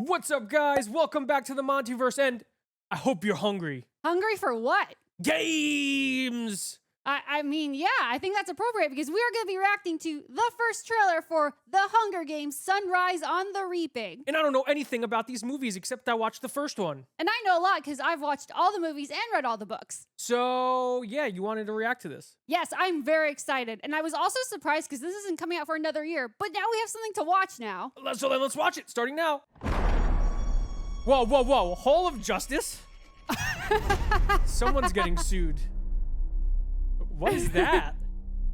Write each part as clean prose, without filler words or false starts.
What's up, guys? Welcome back to the MontyVerse, and I hope you're hungry. Hungry for what? Games! I mean, yeah, I think that's appropriate because we are going to be reacting to the first trailer for The Hunger Games: Sunrise on the Reaping. And I don't know anything about these movies except I watched the first one. And I know a lot because I've watched all the movies and read all the books. So, yeah, you wanted to react to this. Yes, I'm very excited. And I was also surprised because this isn't coming out for another year, but now we have something to watch now. So then let's watch it, starting now. Whoa, whoa, whoa. Hall of Justice? Someone's getting sued. What is that?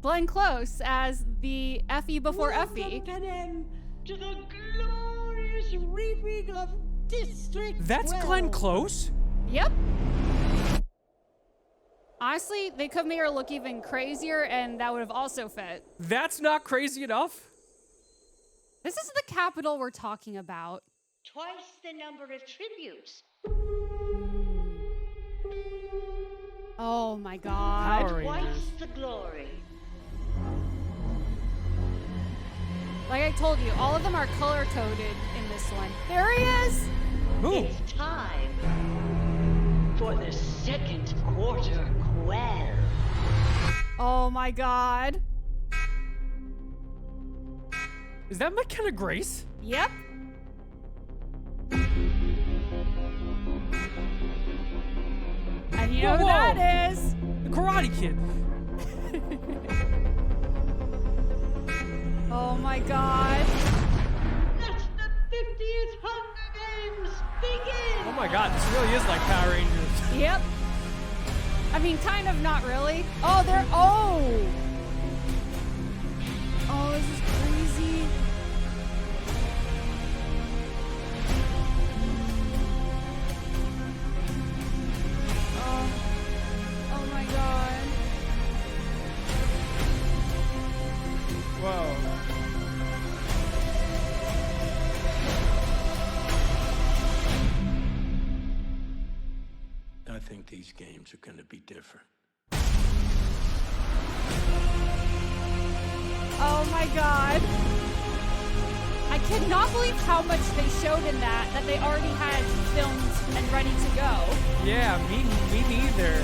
Glenn Close as the Effie before Effie. Panem, to the glorious reaping of District That's 12. Glenn Close? Yep. Honestly, they could make her look even crazier, and that would have also fit. That's not crazy enough? This is the capital we're talking about. Twice the number of tributes. Oh my god. Power Twice Rangers. the glory. Like I told you, all of them are color-coded in this one. There he is! Who? It's time for the second quarter quell. Oh my god. Is that McKenna Grace? Yep. And you know who that is? The Karate Kid. Oh my god. Let the 50th Hunger Games begin! Oh my god, this really is like Power Rangers. Yep. I mean, kind of, not really. Oh, they're. Oh! Oh, this is crazy. Oh my god. Whoa. I think these games are going to be different. Oh my god. I cannot believe how much they showed in that they already had filmed and ready to go. Yeah, me neither.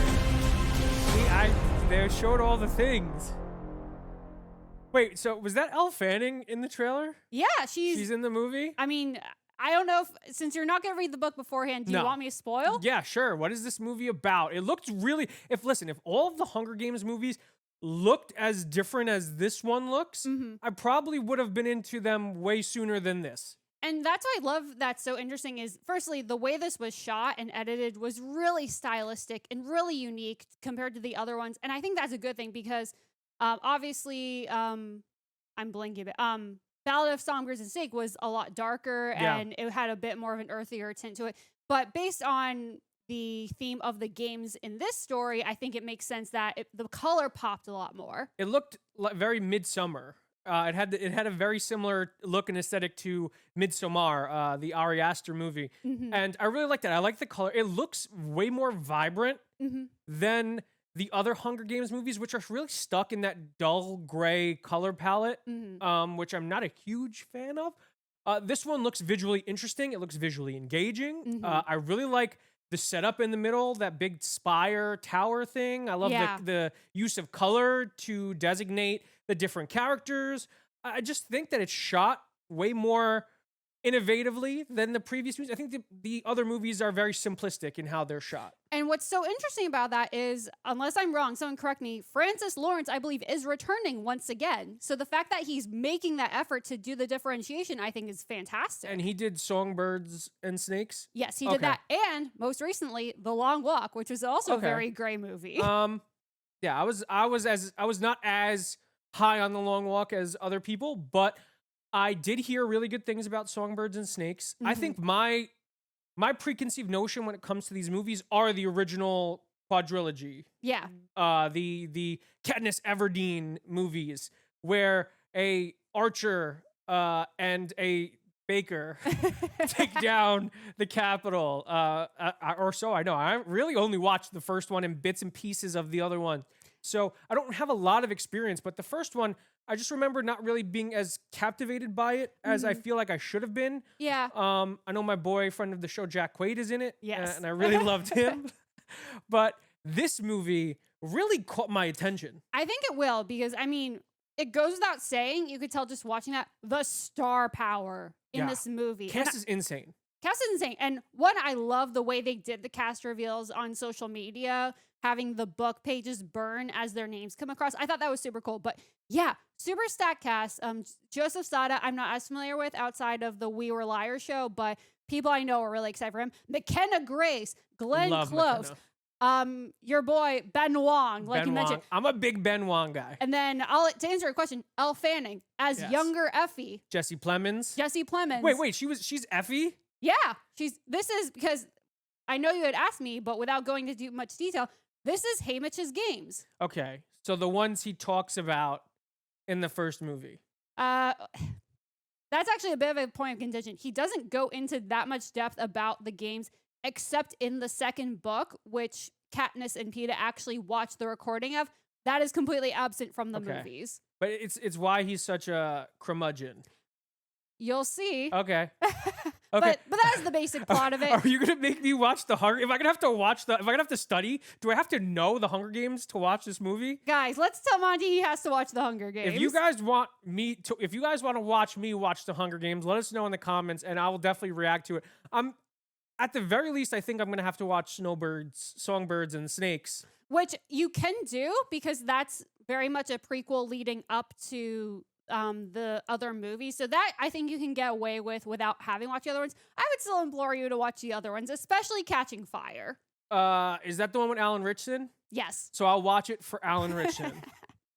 They showed all the things. Wait, so was that Elle Fanning in the trailer? Yeah, She's in the movie? I mean, I don't know if, since you're not going to read the book beforehand, do you No. want me to spoil? Yeah, sure. What is this movie about? It looked really, if all of the Hunger Games movies looked as different as this one looks, I probably would have been into them way sooner than this. And that's why I love that's so interesting is, firstly, the way this was shot and edited was really stylistic and really unique compared to the other ones. And I think that's a good thing because obviously, I'm blanking a bit. Ballad of Songbirds and Snake was a lot darker and it had a bit more of an earthier tint to it. But based on the theme of the games in this story, I think it makes sense that the color popped a lot more. It looked like very Midsummer. It had a very similar look and aesthetic to Midsommar, the Ari Aster movie. And I really like that. I like the color. It looks way more vibrant than the other Hunger Games movies, which are really stuck in that dull gray color palette, which I'm not a huge fan of. This one looks visually interesting. It looks visually engaging. I really like the setup in the middle, that big spire tower thing. I love the use of color to designate the different characters. I just think that it's shot way more innovatively than the previous movies. I think the other movies are very simplistic in how they're shot. And what's so interesting about that is, unless I'm wrong, someone correct me, Francis Lawrence, I believe, is returning once again. So the fact that he's making that effort to do the differentiation, I think is fantastic. And he did Songbirds and Snakes? Yes, he did that. And most recently, The Long Walk, which was also a very gray movie. Yeah, I was not as high on The Long Walk as other people, but I did hear really good things about Songbirds and Snakes. I think my preconceived notion when it comes to these movies are the original quadrilogy. Yeah. The Katniss Everdeen movies, where a archer and a baker take down the Capitol. Or so I know. I really only watched the first one and bits and pieces of the other one. So I don't have a lot of experience, but the first one, I just remember not really being as captivated by it as I feel like I should have been. Yeah. I know my boyfriend of the show, Jack Quaid, is in it. Yes. And I really loved him. But this movie really caught my attention. I think it will because, I mean, it goes without saying, you could tell just watching that, the star power in this movie. Cast is insane. Cast is insane. And one, I love the way they did the cast reveals on social media, having the book pages burn as their names come across. I thought that was super cool. But yeah, super stacked cast. Joseph Sada, I'm not as familiar with outside of the We Were Liars show, but people I know are really excited for him. McKenna Grace, Glenn Love Close, your boy Ben Wong, like Ben you mentioned. Wong. I'm a big Ben Wong guy. And then to answer your question, Elle Fanning as younger Effie. Jesse Plemons. Jesse Plemons. Wait, she's Effie? Yeah, this is because I know you had asked me, but without going into much detail, this is Haymitch's games. Okay, so the ones he talks about in the first movie. That's actually a bit of a point of contention. He doesn't go into that much depth about the games, except in the second book, which Katniss and Peeta actually watched the recording of. That is completely absent from the movies. But it's why he's such a curmudgeon. You'll see. Okay. But that is the basic plot of it. Are you gonna make me watch the Hunger? If I'm gonna have to study, do I have to know the Hunger Games to watch this movie? Guys, let's tell Monty he has to watch the Hunger Games. If you guys want to watch me watch the Hunger Games, let us know in the comments, and I will definitely react to it. At the very least, I think I'm gonna have to watch Songbirds and Snakes, which you can do because that's very much a prequel leading up to the other movies. So that I think you can get away with without having watched the other ones. I would still implore you to watch the other ones, especially Catching Fire. Is that the one with Alan Ritchson? Yes. So I'll watch it for Alan Ritchson.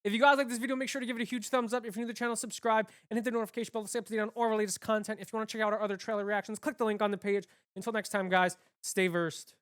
If you guys like this video, make sure to give it a huge thumbs up. If you're new to the channel, subscribe and hit the notification bell to stay up to date on all our latest content. If you want to check out our other trailer reactions, click the link on the page. Until next time, guys, stay versed.